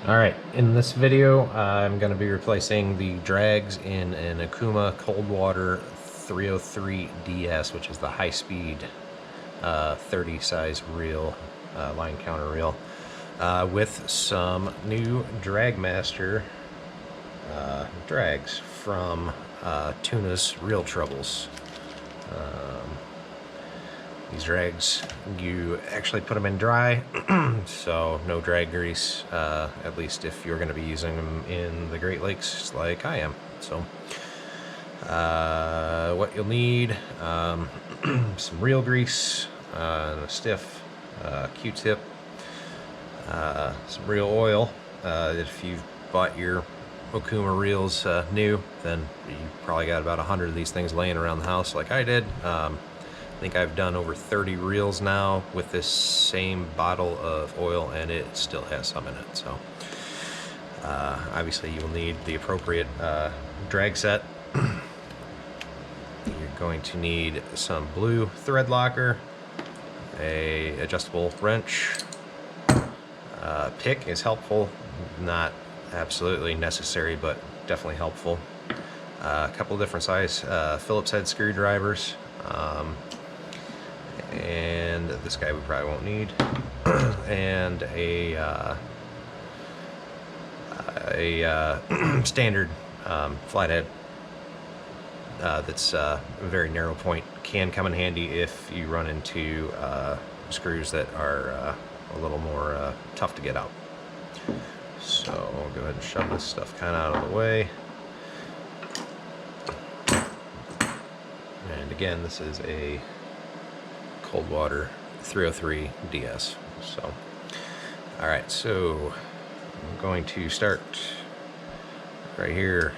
Alright, in this video I'm going to be replacing the drags in an Okuma Coldwater 303DS, which is the high-speed 30 size reel, line counter reel, with some new DRAGMASTER drags from Tuna's Reel Troubles. These drags, you actually put them in dry, so no drag grease, at least if you're going to be using them in the Great Lakes like I am. So what you'll need, some reel grease, a stiff Q-tip, some reel oil. If you've bought your Okuma reels new, then you probably got about 100 of these things laying around the house like I did. I think I've done over 30 reels now with this same bottle of oil, and it still has some in it. So obviously you'll need the appropriate drag set. You're going to need some blue thread locker, a adjustable wrench. Pick is helpful, not absolutely necessary, but definitely helpful. A couple of different size Phillips head screwdrivers. And this guy we probably won't need, and a standard flathead that's a very narrow point. Can come in handy if you run into screws that are a little more tough to get out. So I'll go ahead and shove this stuff kind of out of the way. And again, this is a Coldwater 303 DS. So, all right, so I'm going to start right here.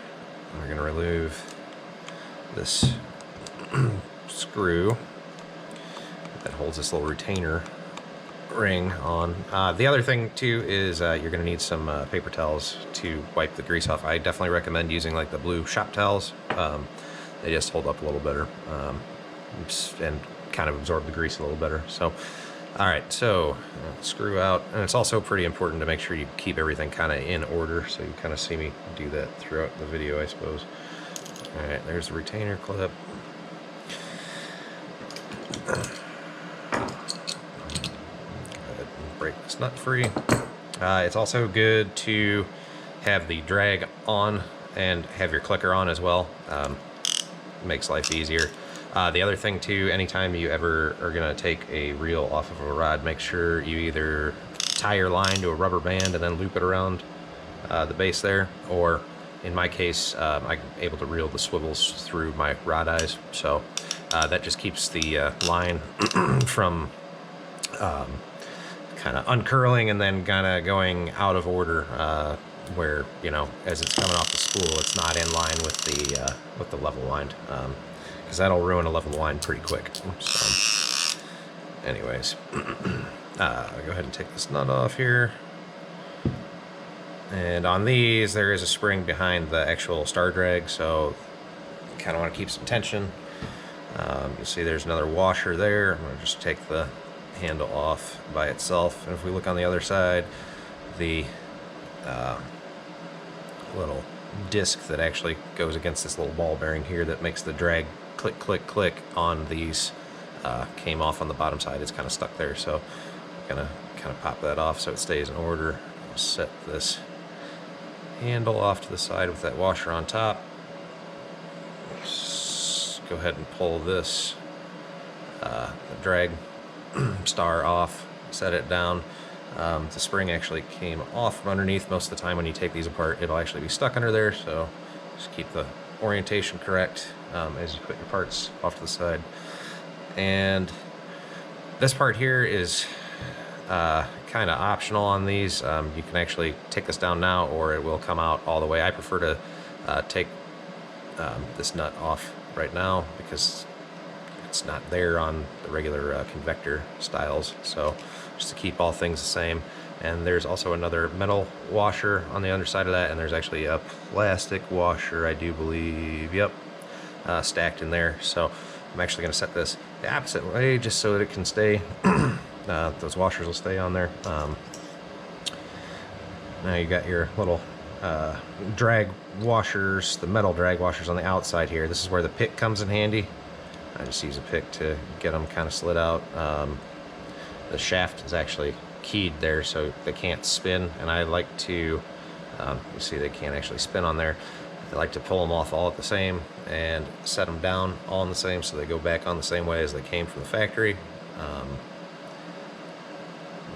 We're going to remove this screw that holds this little retainer ring on. The other thing too is you're going to need some paper towels to wipe the grease off. I definitely recommend using like the blue shop towels. They just hold up a little better and kind of absorb the grease a little better. So all right, so screw out, and it's also pretty important to make sure you keep everything kind of in order, so you kind of see me do that throughout the video, I suppose. All right, there's the retainer clip. Go ahead and break this nut free. It's also good to have the drag on and have your clicker on as well. Makes life easier. The other thing too, anytime you ever are gonna take a reel off of a rod, make sure you either tie your line to a rubber band and then loop it around the base there, or in my case, I'm able to reel the swivels through my rod eyes, so that just keeps the line from kind of uncurling and then kind of going out of order, where, you know, as it's coming off the spool, it's not in line with the level line. Because that'll ruin a level line pretty quick. So, anyways, go ahead and take this nut off here. And on these, there is a spring behind the actual star drag, so you kind of want to keep some tension. You'll see there's another washer there. I'm going to just take the handle off by itself. And if we look on the other side, the little disc that actually goes against this little ball bearing here that makes the drag click, click, click on these came off on the bottom side. It's kind of stuck there, so I'm gonna kind of pop that off so it stays in order. I'll set this handle off to the side with that washer on top. Just go ahead and pull this the drag star off, set it down. The spring actually came off from underneath. Most of the time when you take these apart, it'll actually be stuck under there, so just keep the orientation correct as you put your parts off to the side. And this part here is kind of optional on these. You can actually take this down now, or it will come out all the way. I prefer to take this nut off right now because it's not there on the regular convector styles, so just to keep all things the same. And there's also another metal washer on the underside of that, and there's actually a plastic washer, I do believe, yep, stacked in there. So I'm actually going to set this the opposite way just so that it can stay, those washers will stay on there. Now you got your little drag washers, the metal drag washers on the outside here. This is where the pick comes in handy. I just use a pick to get them kind of slid out. The shaft is actually keyed there so they can't spin, and I like to, you see they can't actually spin on there. I like to pull them off all at the same and set them down all in the same so they go back on the same way as they came from the factory.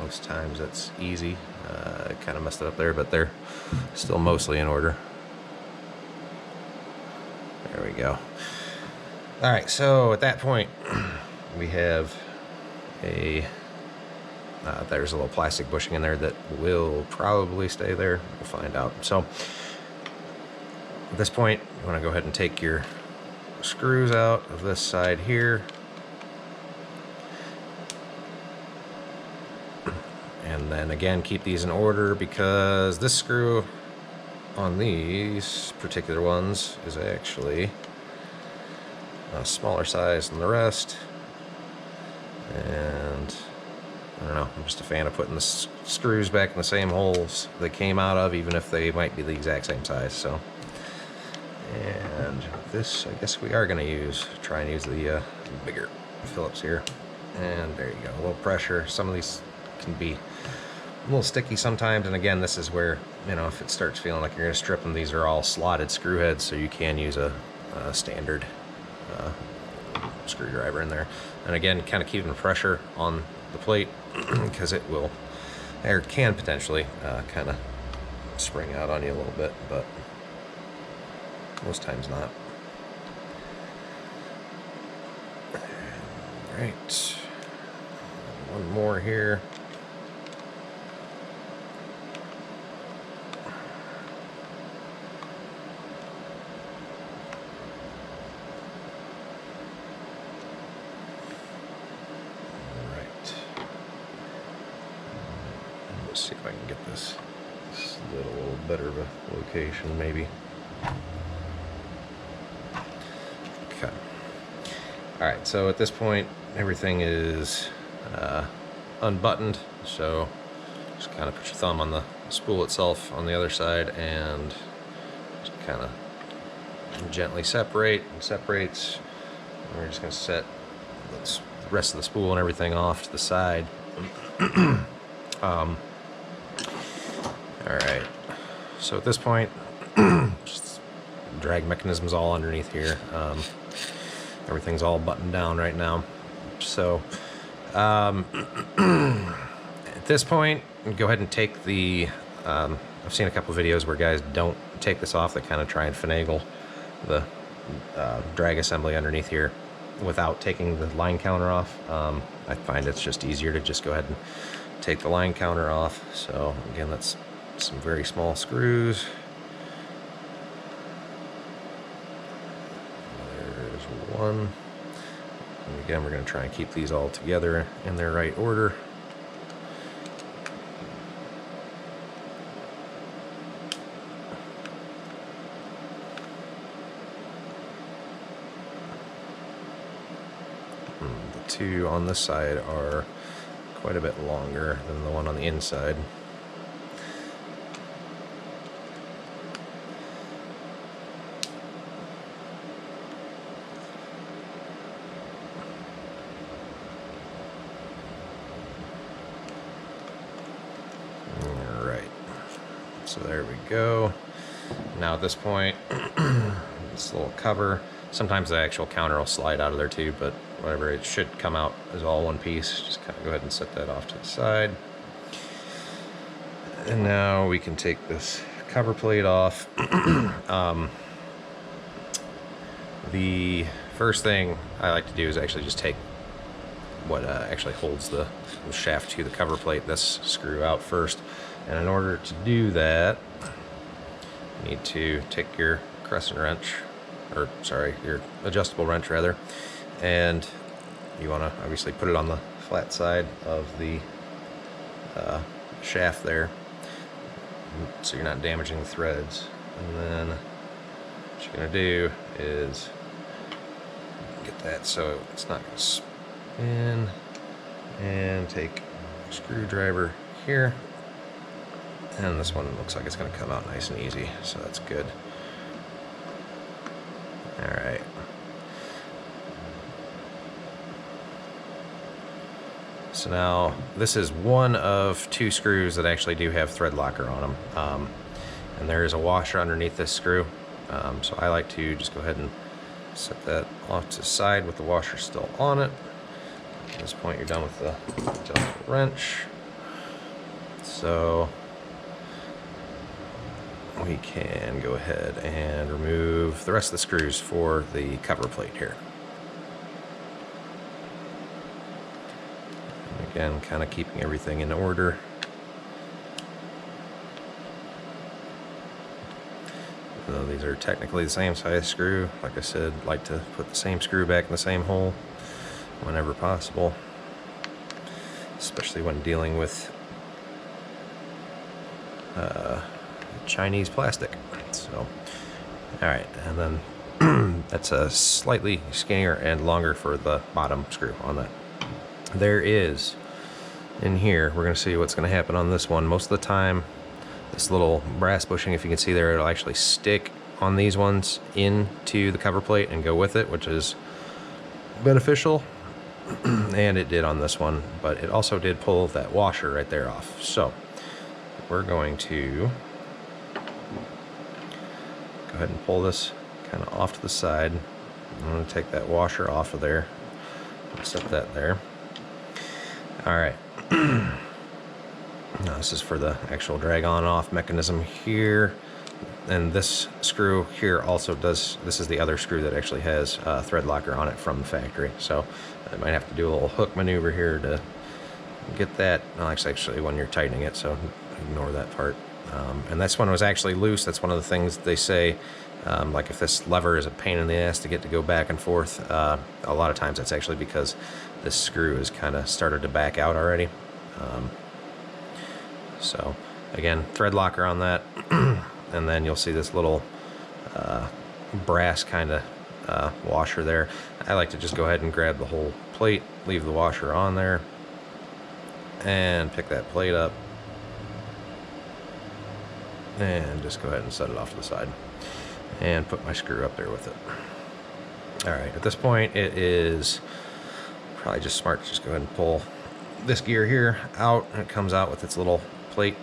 Most times that's easy. I kind of messed it up there, but they're still mostly in order. There we go. All right, so at that point, we have a, there's a little plastic bushing in there that will probably stay there. We'll find out. So at this point, you want to go ahead and take your screws out of this side here. And then again, keep these in order because this screw on these particular ones is actually a smaller size than the rest. And I don't know, I'm just a fan of putting the screws back in the same holes they came out of, even if they might be the exact same size. So, and this, I guess we are going to try and use the bigger Phillips here. And there you go, a little pressure. Some of these can be a little sticky sometimes, and again, this is where, you know, if it starts feeling like you're going to strip them, these are all slotted screw heads, so you can use a standard screwdriver in there. And again, kind of keeping the pressure on the plate because it will, or can potentially kind of spring out on you a little bit, but most times not. All right, one more here. See if I can get this slid a little better of a location, maybe. Okay. All right, so at this point, everything is unbuttoned, so just kind of put your thumb on the spool itself on the other side and just kind of gently separate. It separates. We're just going to set the rest of the spool and everything off to the side. All right, so at this point, just drag mechanism's all underneath here. Everything's all buttoned down right now. So at this point, go ahead and take the, I've seen a couple videos where guys don't take this off. They kind of try and finagle the drag assembly underneath here without taking the line counter off. I find it's just easier to just go ahead and take the line counter off. So again, that's some very small screws. There's one. And again, we're going to try and keep these all together in their right order. The two on this side are quite a bit longer than the one on the inside. So there we go. Now at this point, this little cover, sometimes the actual counter will slide out of there too, but whatever, it should come out as all one piece. Just kind of go ahead and set that off to the side. And now we can take this cover plate off. The first thing I like to do is actually just take what actually holds the shaft to the cover plate, this screw out first. And in order to do that, you need to take your crescent wrench, or sorry, your adjustable wrench rather, and you want to obviously put it on the flat side of the shaft there, so you're not damaging the threads. And then what you're going to do is get that so it's not going to spin, and take a screwdriver here And this one looks like it's going to come out nice and easy, so that's good. Alright. So now, this is one of 2 screws that actually do have thread locker on them. And there is a washer underneath this screw. So I like to just go ahead and set that off to the side with the washer still on it. At this point, you're done with the Delta wrench. So we can go ahead and remove the rest of the screws for the cover plate here. And again, kind of keeping everything in order. Though these are technically the same size screw, like I said, like to put the same screw back in the same hole whenever possible, especially when dealing with Chinese plastic. So, alright, and then that's a slightly skinnier and longer for the bottom screw on that. There is, in here, we're going to see what's going to happen on this one. Most of the time, this little brass bushing, if you can see there, it'll actually stick on these ones into the cover plate and go with it, which is beneficial. And it did on this one, but it also did pull that washer right there off. So we're going to go ahead and pull this kind of off to the side. I'm going to take that washer off of there and set that there. All right. Now this is for the actual drag on off mechanism here. And this screw here also does, this is the other screw that actually has thread locker on it from the factory. So I might have to do a little hook maneuver here to get that. No, it's actually when you're tightening it, so ignore that part. And this one was actually loose. That's one of the things they say, like if this lever is a pain in the ass to get to go back and forth, a lot of times that's actually because this screw is kind of started to back out already. So again, thread locker on that. And then you'll see this little brass kind of washer there. I like to just go ahead and grab the whole plate, leave the washer on there, and pick that plate up, and just go ahead and set it off to the side, and put my screw up there with it. Alright, at this point it is probably just smart to just go ahead and pull this gear here out, and it comes out with its little plate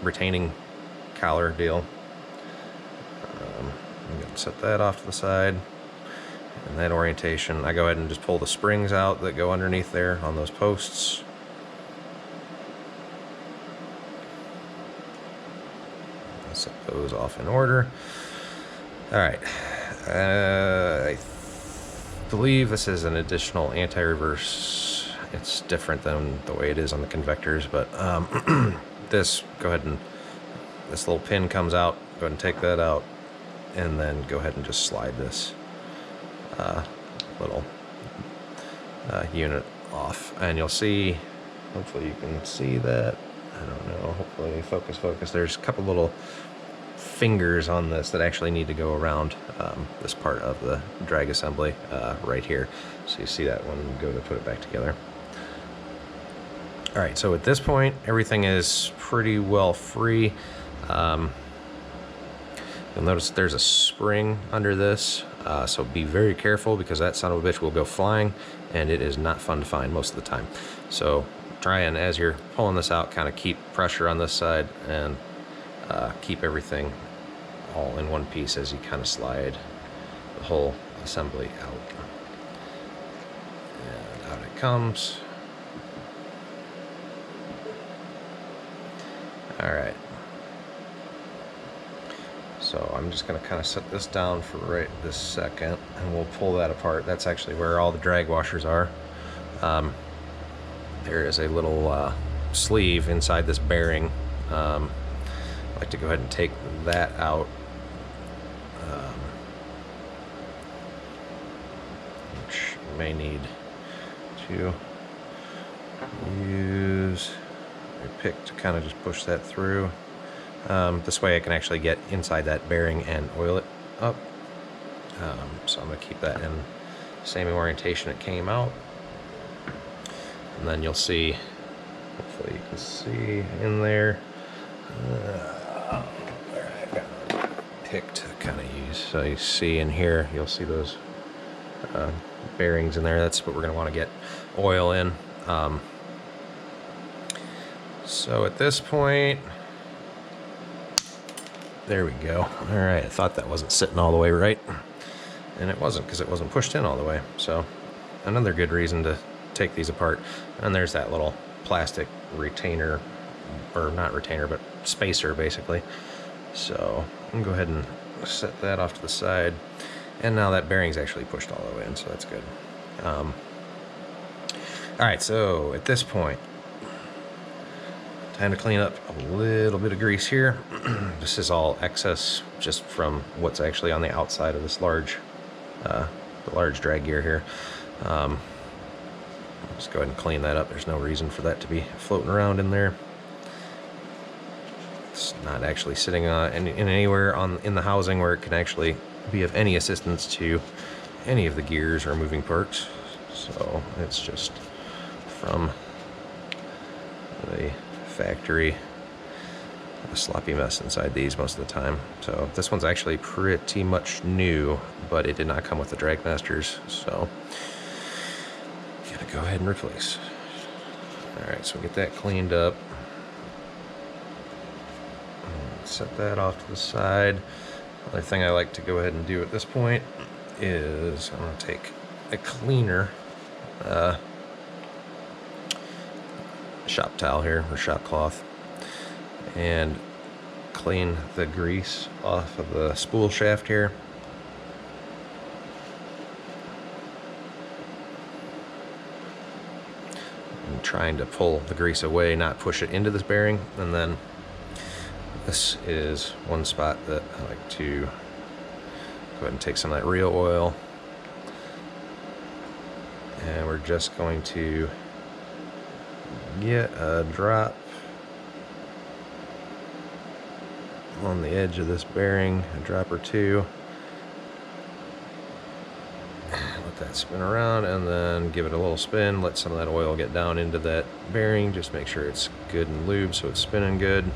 retaining collar deal. I'm going to set that off to the side, and that orientation, I go ahead and just pull the springs out that go underneath there on those posts. I'll set those off in order. Alright, I believe this is an additional anti-reverse. It's different than the way it is on the convectors, but this, go ahead and this little pin comes out, go ahead and take that out, and then go ahead and just slide this little unit off. And you'll see, hopefully you can see that, I don't know, hopefully focus, there's a couple little fingers on this that actually need to go around this part of the drag assembly right here. So you see that when you go to put it back together. Alright, so at this point, everything is pretty well free. You'll notice there's a spring under this, so be very careful because that son of a bitch will go flying, and it is not fun to find most of the time. So try and, as you're pulling this out, kind of keep pressure on this side and keep everything all in one piece as you kind of slide the whole assembly out. And out it comes. Alright. So I'm just going to kind of set this down for right this second, and we'll pull that apart. That's actually where all the drag washers are. There is a little sleeve inside this bearing. I like to go ahead and take that out. Which you may need to use your pick to kind of just push that through. This way I can actually get inside that bearing and oil it up. So I'm going to keep that in the same orientation it came out. And then you'll see, hopefully you can see in there, pick to kind of use. So you see in here, you'll see those bearings in there. That's what we're going to want to get oil in. So at this point, there we go. All right, I thought that wasn't sitting all the way right, and it wasn't because it wasn't pushed in all the way. So another good reason to take these apart. And there's that little plastic retainer, or not retainer, but spacer basically. So I'm gonna go ahead and set that off to the side. And now that bearing's actually pushed all the way in, so that's good. All right, so at this point, time to clean up a little bit of grease here. This is all excess just from what's actually on the outside of this large, the large drag gear here. Just go ahead and clean that up. There's no reason for that to be floating around in there. It's not actually sitting in anywhere in the housing where it can actually be of any assistance to any of the gears or moving parts. So it's just from the factory, a sloppy mess inside these most of the time. So this one's actually pretty much new, but it did not come with the DRAGMASTERs, so gotta go ahead and replace. All right, so we get that cleaned up. Set that off to the side. Other thing I like to go ahead and do at this point is I'm going to take a cleaner shop towel here, or shop cloth, and clean the grease off of the spool shaft here. I'm trying to pull the grease away, not push it into this bearing. And then this is one spot that I like to go ahead and take some of that real oil, and we're just going to get a drop on the edge of this bearing, a drop or two. Let that spin around, and then give it a little spin. Let some of that oil get down into that bearing. Just make sure it's good and lubed so it's spinning good.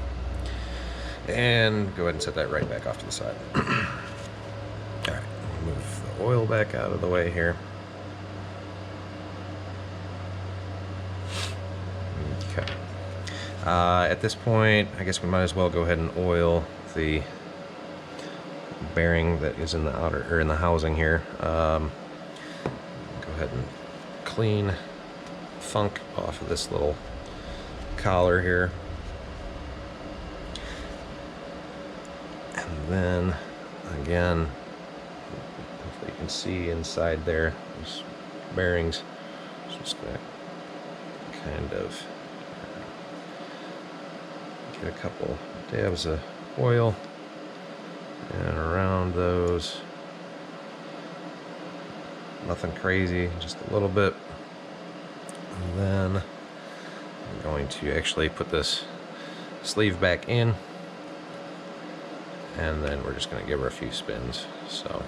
And go ahead and set that right back off to the side. All right, move the oil back out of the way here. Okay. At this point, I guess we might as well go ahead and oil the bearing that is in the outer, or in the housing here. Go ahead and clean funk off of this little collar here. And then again, hopefully you can see inside there, those bearings. Just gonna kind of get a couple dabs of oil and around those. Nothing crazy, just a little bit. And then I'm going to actually put this sleeve back in, and then we're just going to give her a few spins. So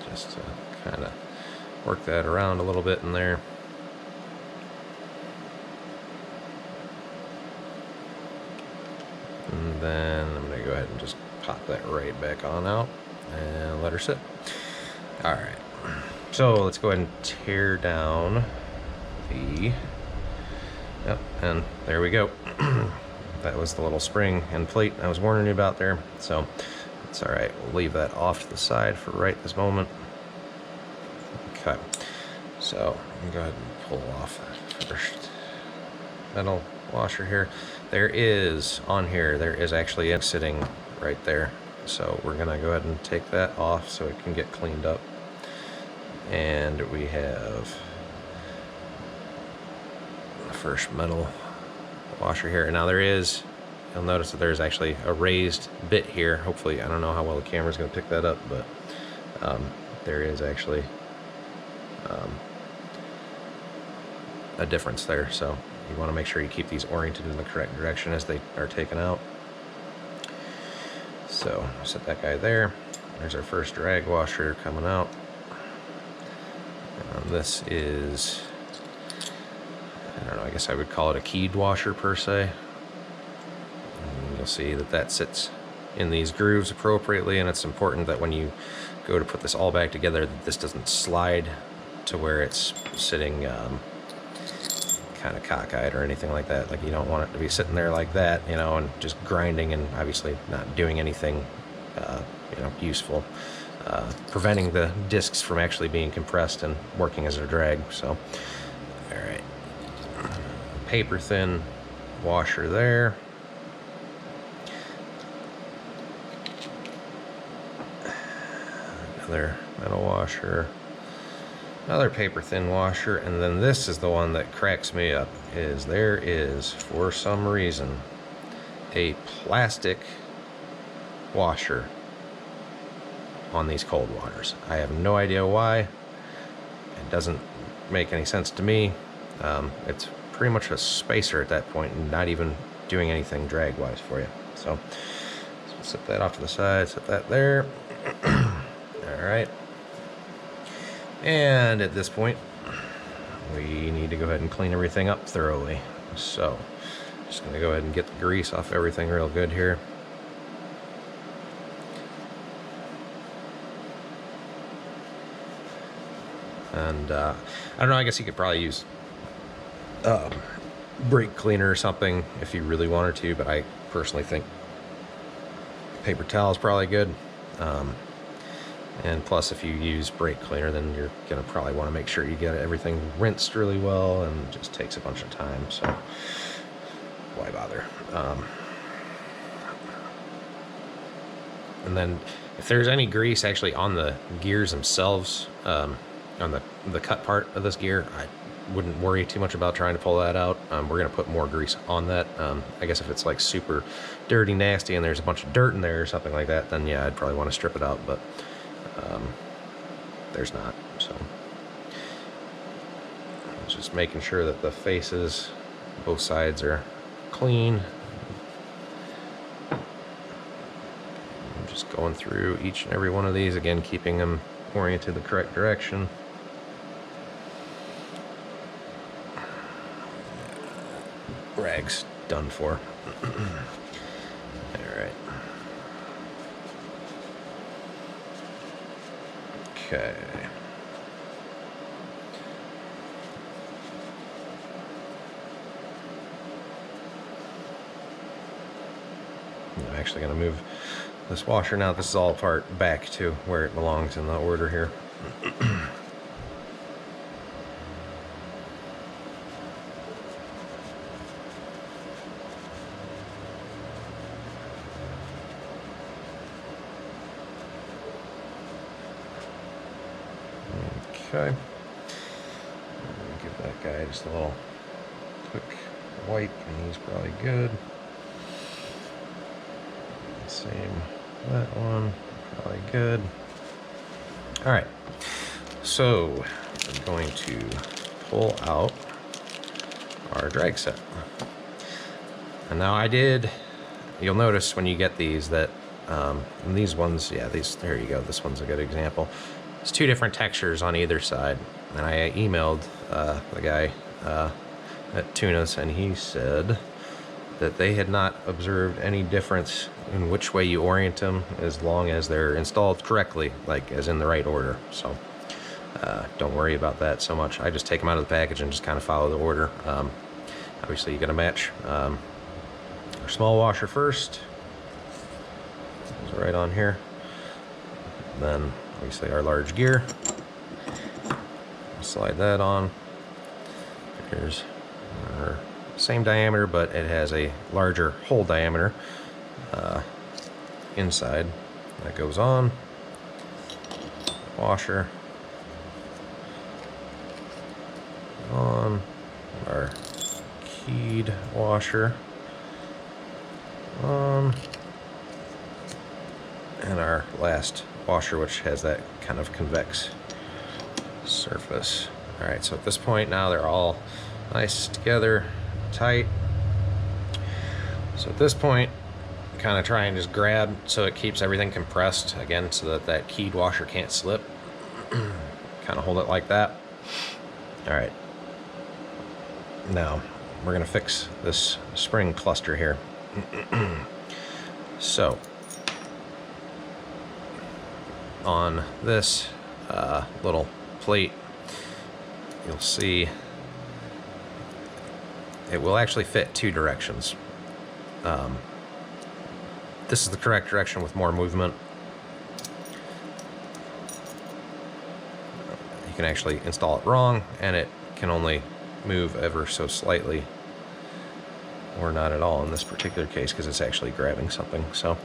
just to kind of work that around a little bit in there. And then I'm going to go ahead and just pop that right back on out and let her sit. All right, so let's go ahead and tear down the, yep, and there we go. That was the little spring and plate I was warning you about there. So it's all right, we'll leave that off to the side for right this moment. Okay, so I'm gonna go ahead and pull off that first metal washer here. There is, on here, there is actually sitting right there. So we're gonna go ahead and take that off so it can get cleaned up. And we have the first metal washer here. Now there is, you'll notice that there's actually a raised bit here. Hopefully, I don't know how well the camera's gonna pick that up, but there is actually a difference there. So you want to make sure you keep these oriented in the correct direction as they are taken out. So set that guy there. There's our first drag washer coming out. This is I don't know, I guess I would call it a keyed washer per se. And you'll see that that sits in these grooves appropriately, and it's important that when you go to put this all back together that this doesn't slide to where it's sitting kind of cockeyed or anything like that. Like, you don't want it to be sitting there like that, you know, and just grinding and obviously not doing anything you know, useful, preventing the discs from actually being compressed and working as a drag. So all right, paper thin washer there. Another metal washer, another paper thin washer, and then this is the one that cracks me up, is there is, for some reason, a plastic washer on these Coldwaters. I have no idea why. It doesn't make any sense to me. It's pretty much a spacer at that point and not even doing anything drag wise for you. So set that off to the side, set that there. All right, and at this point we need to go ahead and clean everything up thoroughly. So just gonna go ahead and get the grease off everything real good here. And I don't know, I guess you could probably use brake cleaner or something if you really wanted to, but I personally think paper towel is probably good. And plus, if you use brake cleaner, then you're gonna probably want to make sure you get everything rinsed really well, and it just takes a bunch of time, so why bother? And then if there's any grease actually on the gears themselves, on the cut part of this gear, I wouldn't worry too much about trying to pull that out. We're gonna put more grease on that. I guess if it's like super dirty, nasty, and there's a bunch of dirt in there or something like that, then yeah, I'd probably want to strip it out, but there's not. So just making sure that the faces, both sides, are clean. I'm just going through each and every one of these, again keeping them oriented the correct direction. Rag's done for. All right. Okay. I'm actually going to move this washer now. This is all part back to where it belongs in the order here. Okay. Give that guy just a little quick wipe, and he's probably good. Same, that one, probably good. All right, so I'm going to pull out our drag set. And now you'll notice when you get these that these ones, yeah, there you go, this one's a good example. There's two different textures on either side, and I emailed the guy at Tuna's, and he said that they had not observed any difference in which way you orient them as long as they're installed correctly, like as in the right order. So don't worry about that so much. I just take them out of the package and just kind of follow the order. Obviously you gotta match our small washer first. It's right on here. Then obviously our large gear. Slide that on. Here's our same diameter, but it has a larger hole diameter inside. That goes on. Washer. On. Our keyed washer. On. And our last washer, which has that kind of convex surface. All right, so at this point now they're all nice together, tight. So at this point, kind of try and just grab so it keeps everything compressed again, so that that keyed washer can't slip. Kind of hold it like that. All right. Now, we're going to fix this spring cluster here. So, on this little plate, you'll see it will actually fit 2 directions. This is the correct direction with more movement. You can actually install it wrong, and it can only move ever so slightly, or not at all in this particular case, because it's actually grabbing something. So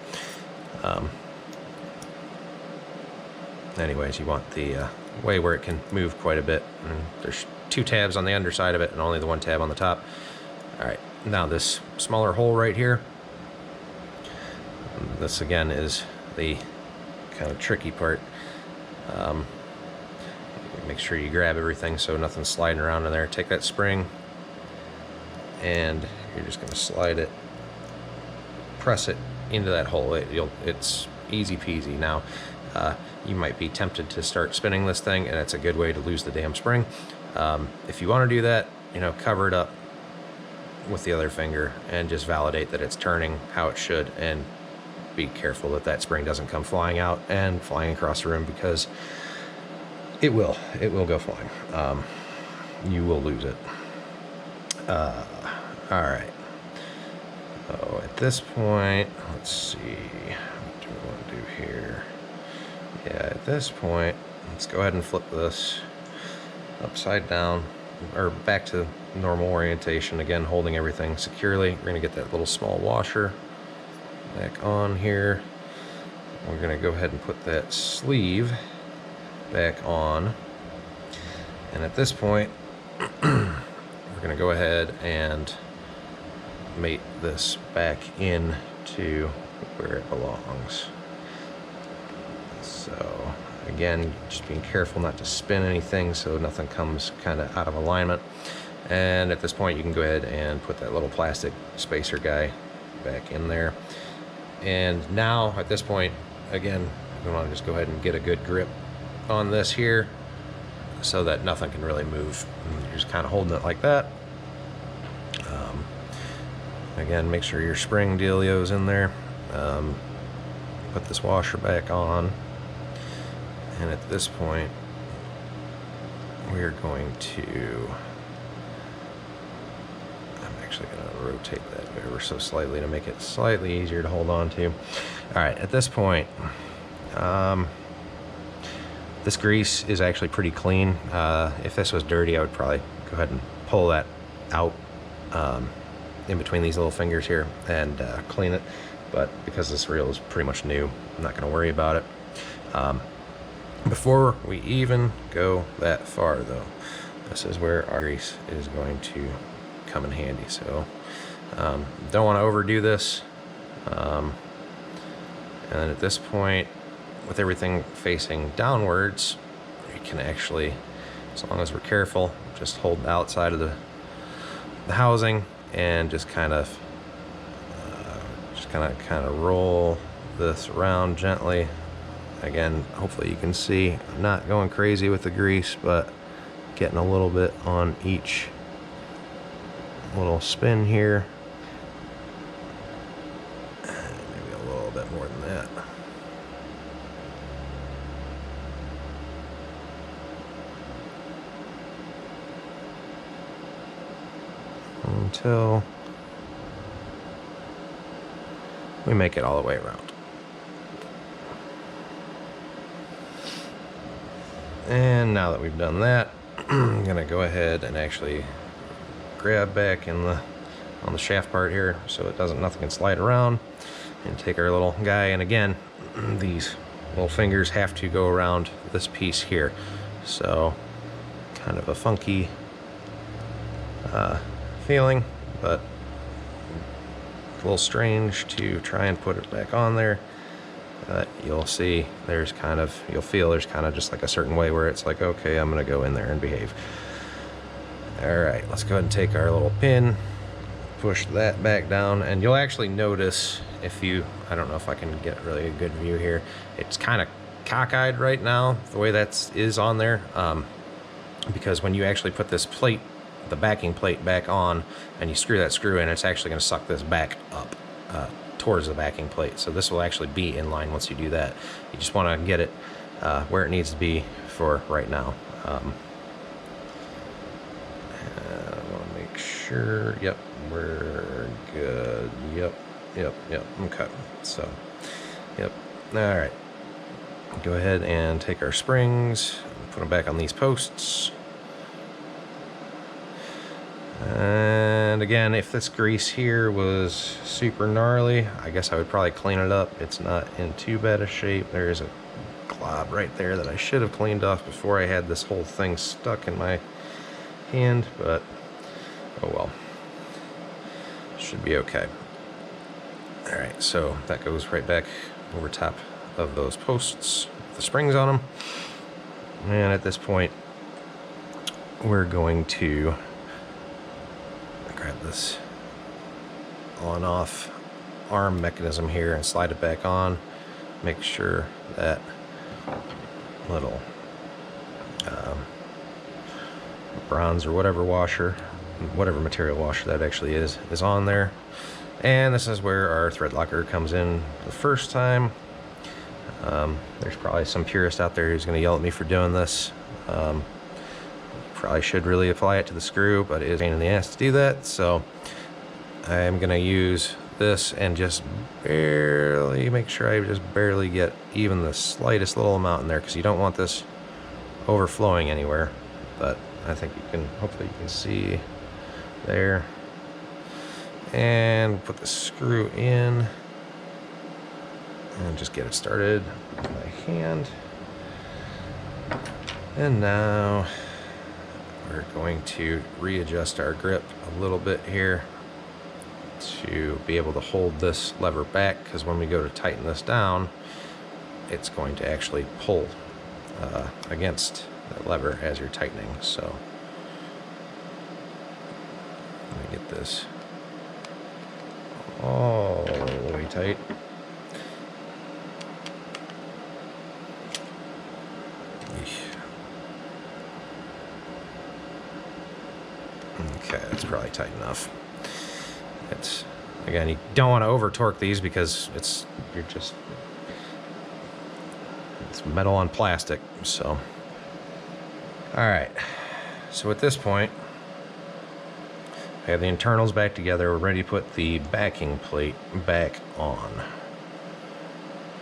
anyways, you want the way where it can move quite a bit, and there's 2 tabs on the underside of it and only the 1 tab on the top. All right, now this smaller hole right here, this again is the kind of tricky part. Make sure you grab everything so nothing's sliding around in there. Take that spring and you're just going to slide it, press it into that hole. It's easy peasy. Now you might be tempted to start spinning this thing, and it's a good way to lose the damn spring. If you want to do that, you know, cover it up with the other finger and just validate that it's turning how it should, and be careful that that spring doesn't come flying out and flying across the room, because it will go flying. You will lose it. All right. So at this point, let's see, what do we want to do here? Yeah, at this point, let's go ahead and flip this upside down, or back to normal orientation, again holding everything securely. We're going to get that little small washer back on here. We're going to go ahead and put that sleeve back on, and at this point we're going to go ahead and mate this back in to where it belongs. So again, just being careful not to spin anything so nothing comes kind of out of alignment. And at this point you can go ahead and put that little plastic spacer guy back in there. And now at this point, again, you want to just go ahead and get a good grip on this here so that nothing can really move. And you're just kind of holding it like that. Again, make sure your spring dealio's in there. Put this washer back on, and at this point we're going to, I'm actually going to rotate that ever so slightly to make it slightly easier to hold on to. All right, at this point, this grease is actually pretty clean. If this was dirty, I would probably go ahead and pull that out in between these little fingers here and clean it. But because this reel is pretty much new, I'm not going to worry about it. Before we even go that far, though, this is where our grease is going to come in handy. So don't want to overdo this. And at this point, with everything facing downwards, we can actually, as long as we're careful, just hold the outside of the housing and just kind of roll this around gently. Again, hopefully you can see I'm not going crazy with the grease, but getting a little bit on each little spin here. Maybe a little bit more than that. Until we make it all the way around. And now that we've done that, I'm gonna go ahead and actually grab back in on the shaft part here so it doesn't, nothing can slide around, and take our little guy. And again, these little fingers have to go around this piece here. So kind of a funky feeling, but a little strange to try and put it back on there. You'll see there's kind of, you'll feel there's kind of just like a certain way where it's like, okay, I'm gonna go in there and behave. All right, let's go ahead and take our little pin, push that back down, and you'll actually notice, if you, I don't know if I can get really a good view here, it's kind of cockeyed right now, the way that is on there, because when you actually put this plate the backing plate back on and you screw that screw in, it's actually going to suck this back up towards the backing plate. So this will actually be in line once you do that. You just want to get it where it needs to be for right now. I want to make sure, yep, we're good. Yep. Okay, so, yep, all right. Go ahead and take our springs, put them back on these posts. And again, if this grease here was super gnarly, I guess I would probably clean it up. It's not in too bad a shape. There's a glob right there that I should have cleaned off before I had this whole thing stuck in my hand, but oh well. Should be okay. All right, so that goes right back over top of those posts with the springs on them. And at this point, we're going to grab this on off arm mechanism here and slide it back on. Make sure that little bronze or whatever washer, whatever material washer that actually is on there. And this is where our thread locker comes in the first time. There's probably some purist out there who's going to yell at me for doing this. Probably should really apply it to the screw, but it is a pain in the ass to do that. So I'm going to use this and just barely make sure I just barely get even the slightest little amount in there, because you don't want this overflowing anywhere. But I think you can, hopefully you can see there. And put the screw in and just get it started by hand. And now we're going to readjust our grip a little bit here to be able to hold this lever back, because when we go to tighten this down, it's going to actually pull against the lever as you're tightening. So let me get this all the way tight. Okay, that's probably tight enough. It's, again, you don't want to over torque these because it's metal on plastic. So all right, so at this point I have the internals back together. We're ready to put the backing plate back on.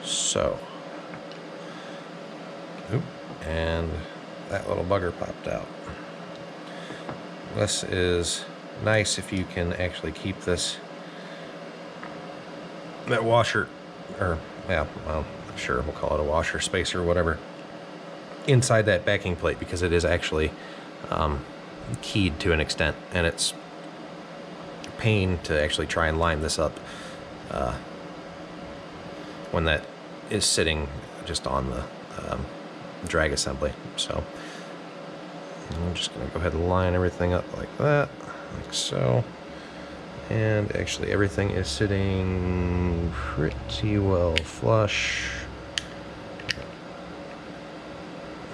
So, oop, and that little bugger popped out. This is nice if you can actually keep this, that washer, or yeah, well, sure, we'll call it a washer, spacer, whatever, inside that backing plate, because it is actually keyed to an extent, and it's pain to actually try and line this up when that is sitting just on the drag assembly. So I'm just going to go ahead and line everything up like that, like so. And actually everything is sitting pretty well flush.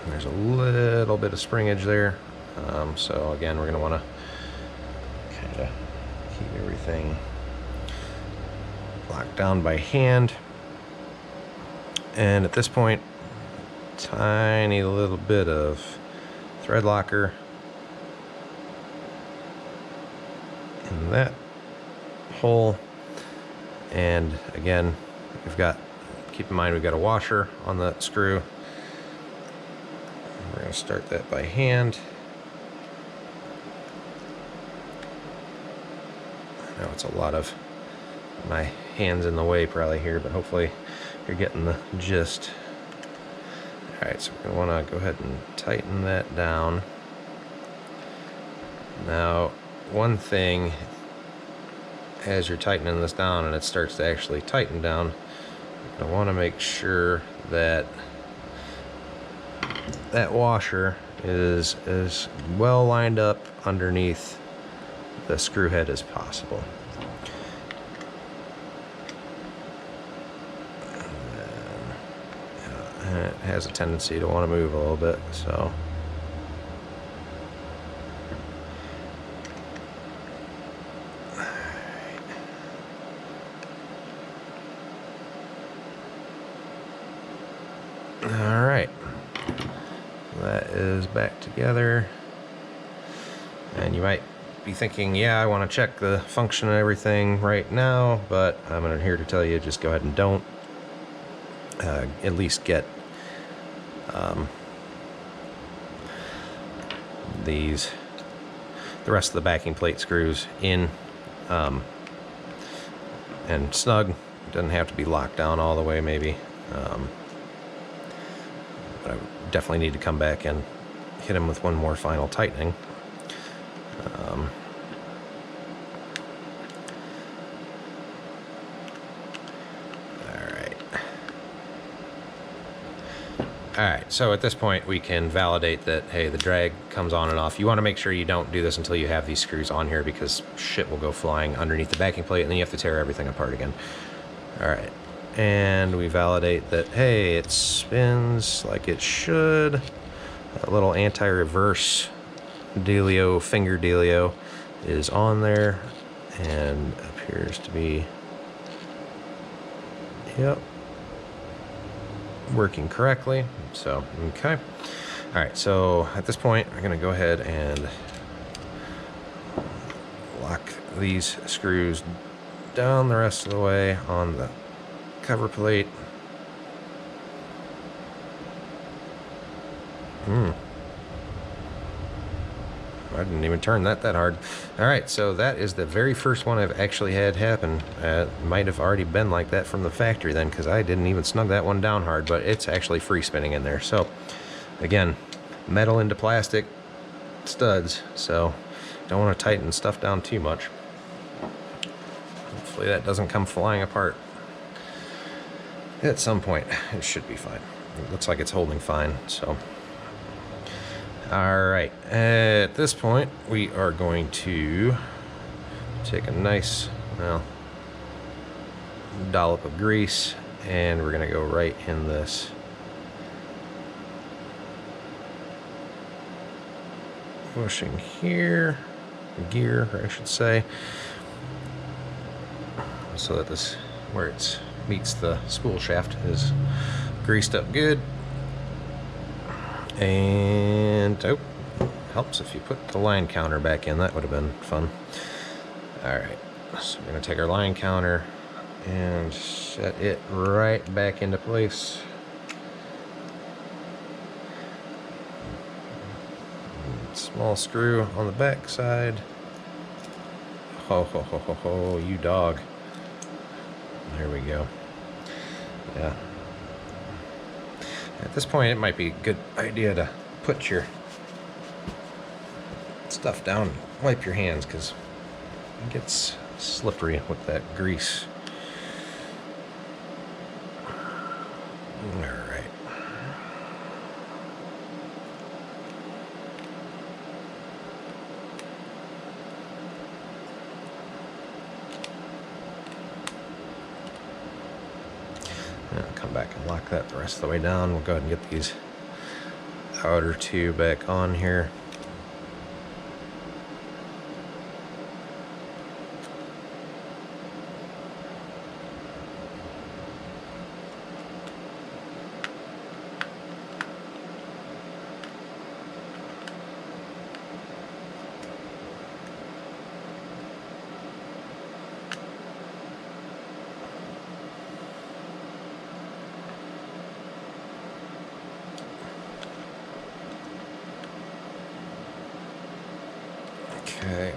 There's a little bit of springage there. So again, we're going to want to kind of keep everything locked down by hand. And at this point, tiny little bit of thread locker in that hole. And again, keep in mind we've got a washer on the screw. We're going to start that by hand. I know it's a lot of my hands in the way probably here, but hopefully you're getting the gist. All right, so we're going to want to go ahead and tighten that down. Now, one thing, as you're tightening this down and it starts to actually tighten down, you're going to want to make sure that that washer is as well lined up underneath the screw head as possible. And it has a tendency to want to move a little bit, so together. And you might be thinking, yeah, I want to check the function and everything right now, but I'm here to tell you, just go ahead and don't. At least get the rest of the backing plate screws in and snug. It doesn't have to be locked down all the way, maybe. But I definitely need to come back and hit them with one more final tightening. Alright, so at this point we can validate that, hey, the drag comes on and off. You want to make sure you don't do this until you have these screws on here, because shit will go flying underneath the backing plate and then you have to tear everything apart again. Alright, and we validate that, hey, it spins like it should. A little anti-reverse dealio, finger dealio is on there and appears to be, yep, working correctly. So, okay. All right, so at this point, I'm gonna go ahead and lock these screws down the rest of the way on the cover plate. I didn't even turn that hard. All right, so that is the very first one I've actually had happen. It might have already been like that from the factory then, because I didn't even snug that one down hard, but it's actually free spinning in there. So again, metal into plastic studs, so don't want to tighten stuff down too much. Hopefully that doesn't come flying apart. At some point, it should be fine. It looks like it's holding fine, so. All right, at this point, we are going to take a nice, well, dollop of grease, and we're gonna go right in this bushing here, gear, I should say, so that this, where it meets the spool shaft, is greased up good. And, oh, helps if you put the line counter back in. That would have been fun. All right, so we're gonna take our line counter and set it right back into place. Small screw on the back side. Ho, ho, ho, ho, ho, you dog. There we go. Yeah. At this point, it might be a good idea to put your stuff down and wipe your hands, because it gets slippery with that grease. All right. Come back and lock that the rest of the way down. We'll go ahead and get these outer two back on here. Okay.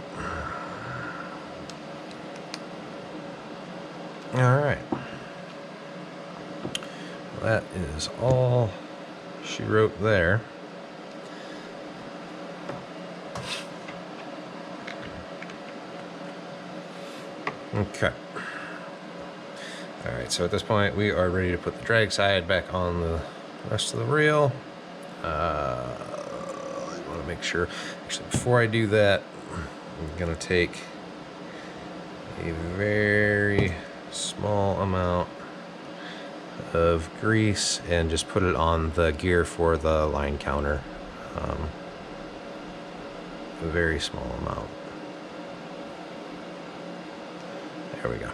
All right. That is all she wrote there. Okay. All right, so at this point we are ready to put the drag side back on the rest of the reel. I want to make sure, actually before I do that, I'm going to take a very small amount of grease and just put it on the gear for the line counter. A very small amount. There we go.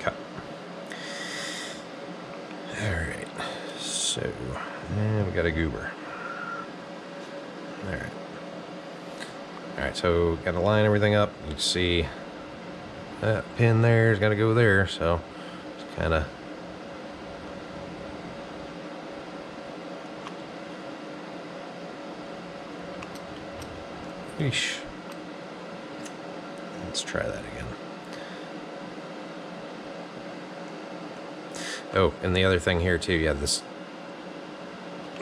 Cut. All right, so, and we got a goober. Alright, so got to line everything up. You can see that pin there's got to go there, so just kind of Eesh. Let's try that again. Oh, and the other thing here too, yeah, the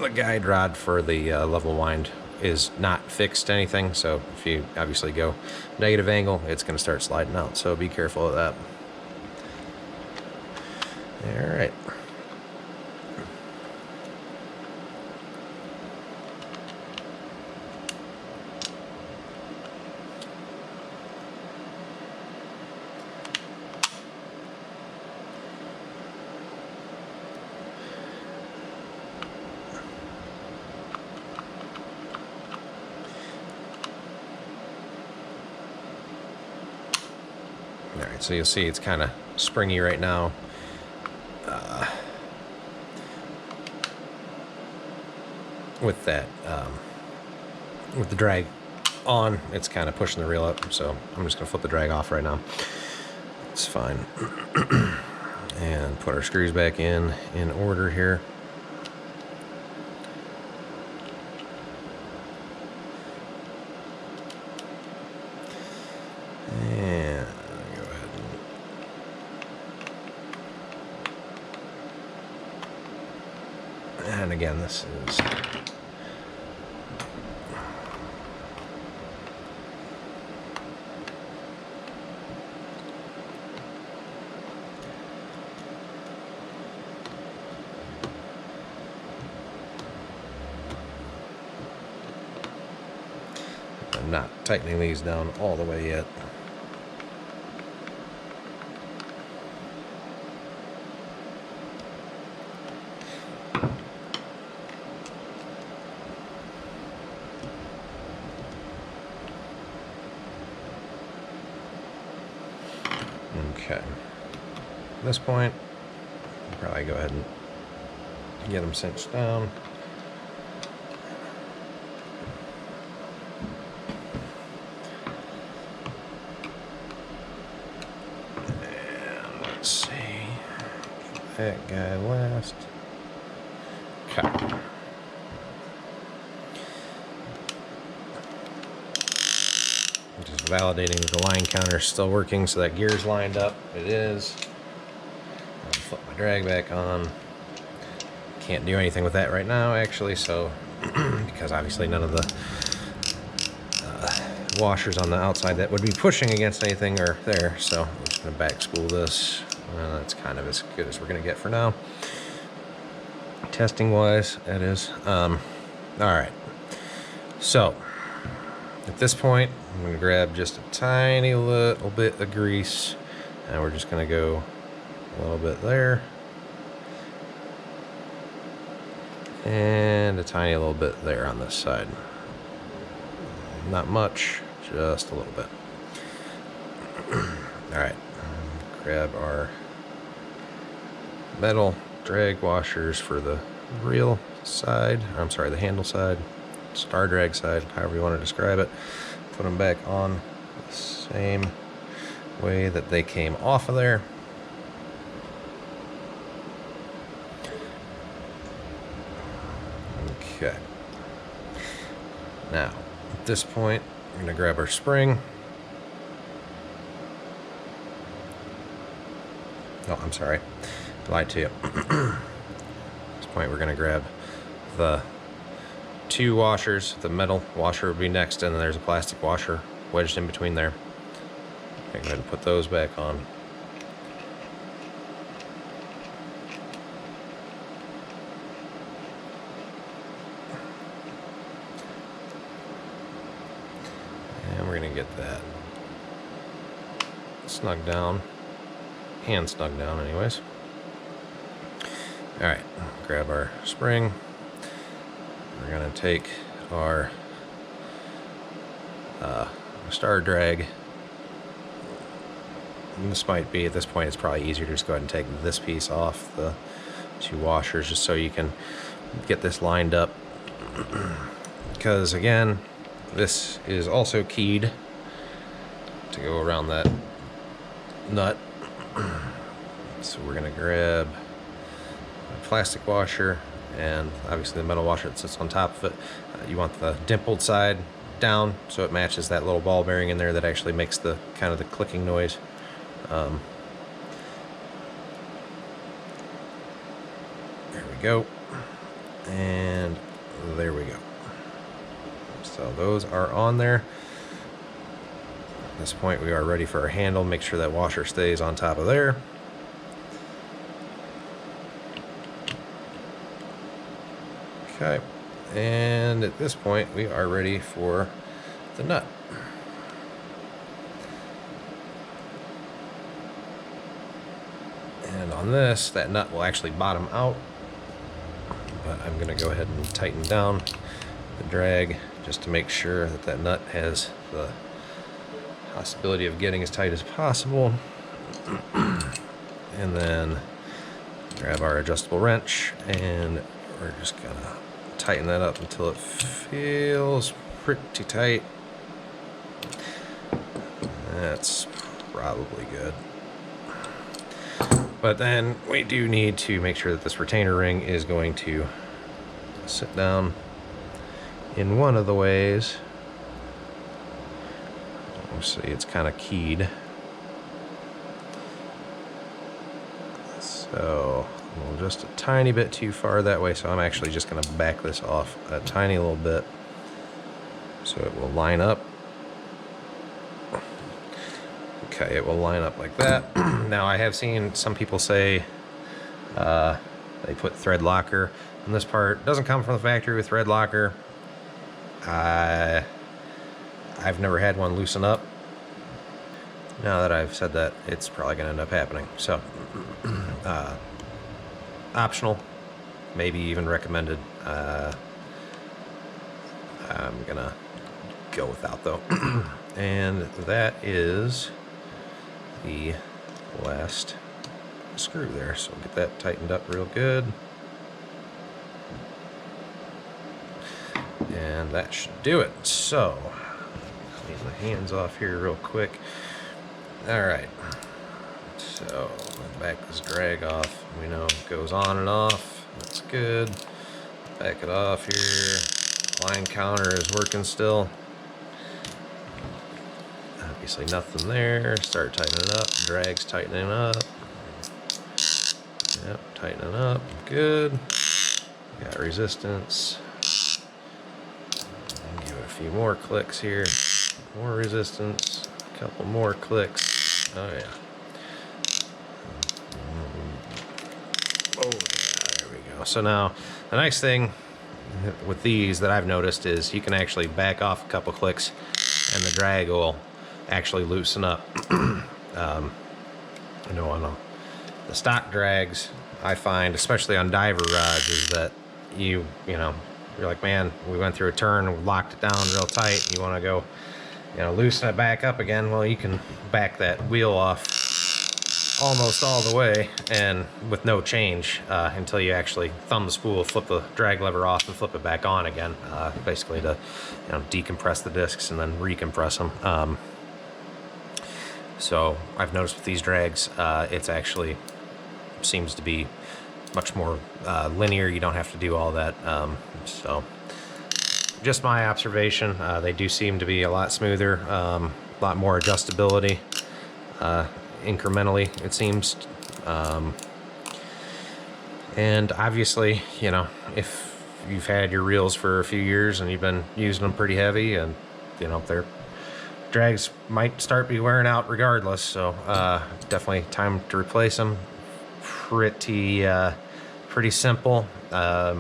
guide rod for the level wind is not fixed to anything, so if you obviously go negative angle, it's going to start sliding out, so be careful of that. All right. Alright, so you'll see it's kind of springy right now. With that, with the drag on, it's kind of pushing the reel up, so I'm just going to flip the drag off right now. It's fine. And put our screws back in order here. And go ahead and again, this is I'm not tightening these down all the way yet. Okay. At this point, I'll probably go ahead and get them cinched down. And let's see. That guy last. Okay. Just validating that the line counter is still working, so that gear's lined up. It is. I'll flip my drag back on. Can't do anything with that right now, actually, so because obviously none of the washers on the outside that would be pushing against anything are there. So I'm just going to back spool this. That's kind of as good as we're going to get for now. Testing wise, that is. All right. So at this point, I'm going to grab just a tiny little bit of grease, and we're just going to go a little bit there, and a tiny little bit there on this side. Not much, just a little bit. All right, grab our metal drag washers for the reel side, I'm sorry, the handle side, star drag side, however you want to describe it. Put them back on the same way that they came off of there. Okay. Now, at this point, we're going to grab our spring. Oh, I'm sorry. I lied to you. At this point, we're going to grab the two washers. The metal washer would be next, and then there's a plastic washer wedged in between there. Okay, go ahead and put those back on. And we're going to get that snug down, and snug down anyways. All right, grab our spring. We're going to take our star drag. And this might be, at this point, it's probably easier to just go ahead and take this piece off the two washers just so you can get this lined up. because again, this is also keyed to go around that nut. So we're gonna grab a plastic washer and obviously the metal washer that sits on top of it. You want the dimpled side down so it matches that little ball bearing in there that actually makes the kind of the clicking noise. There we go, and there we go. So those are on there. At this point we are ready for our handle. Make sure that washer stays on top of there. Okay, and at this point we are ready for the nut. And on this, that nut will actually bottom out, but I'm going to go ahead and tighten down the drag just to make sure that that nut has the possibility of getting as tight as possible. And then grab our adjustable wrench, and we're just going to tighten that up until it feels pretty tight. That's probably good. But then we do need to make sure that this retainer ring is going to sit down in one of the ways. We'll see, it's kind of keyed. So just a tiny bit too far that way, so I'm actually just going to back this off a tiny little bit so it will line up. Okay, it will line up like that. Now I have seen some people say they put thread locker on this part. It doesn't come from the factory with thread locker. I've never had one loosen up. Now that I've said that, it's probably going to end up happening. So optional, maybe even recommended. I'm gonna go without though. And that is the last screw there, so get that tightened up real good, and that should do it. So leave my hands off here real quick. All right, so back this drag off. We know it goes on and off. That's good. Back it off here. Line counter is working still. Obviously nothing there. Start tightening up. Drag's tightening up. Yep, tightening up. Good. Got resistance. Give it a few more clicks here. More resistance. A couple more clicks. Oh yeah. Oh yeah, there we go. So now the nice thing with these that I've noticed is you can actually back off a couple clicks and the drag will actually loosen up. I know on the stock drags, I find, especially on diver rods, is that you're like, man, we went through a turn, we locked it down real tight, you want to go, loosen it back up again. Well, you can back that wheel off almost all the way and with no change until you actually thumb the spool, flip the drag lever off, and flip it back on again, basically to decompress the discs and then recompress them. So I've noticed with these drags, it's actually seems to be much more linear. You don't have to do all that. So just my observation, they do seem to be a lot smoother, a lot more adjustability, incrementally it seems. And obviously, if you've had your reels for a few years and you've been using them pretty heavy, and their drags might start be wearing out regardless, so definitely time to replace them. Pretty simple. I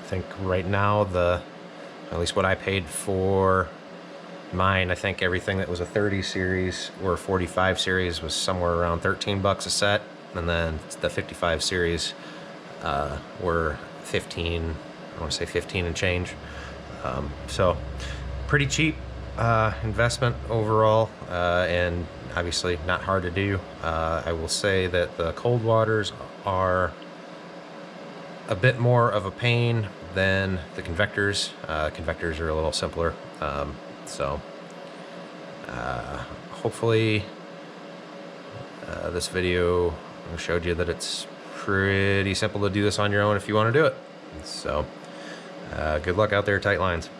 think right now at least what I paid for mine, I think everything that was a 30 series or 45 series was somewhere around 13 bucks a set, and then the 55 series were 15. I want to say 15 and change. So pretty cheap investment overall, and obviously not hard to do. I will say that the Coldwaters are a bit more of a pain, then the convectors. Convectors are a little simpler. Hopefully this video showed you that it's pretty simple to do this on your own if you want to do it. So good luck out there, tight lines.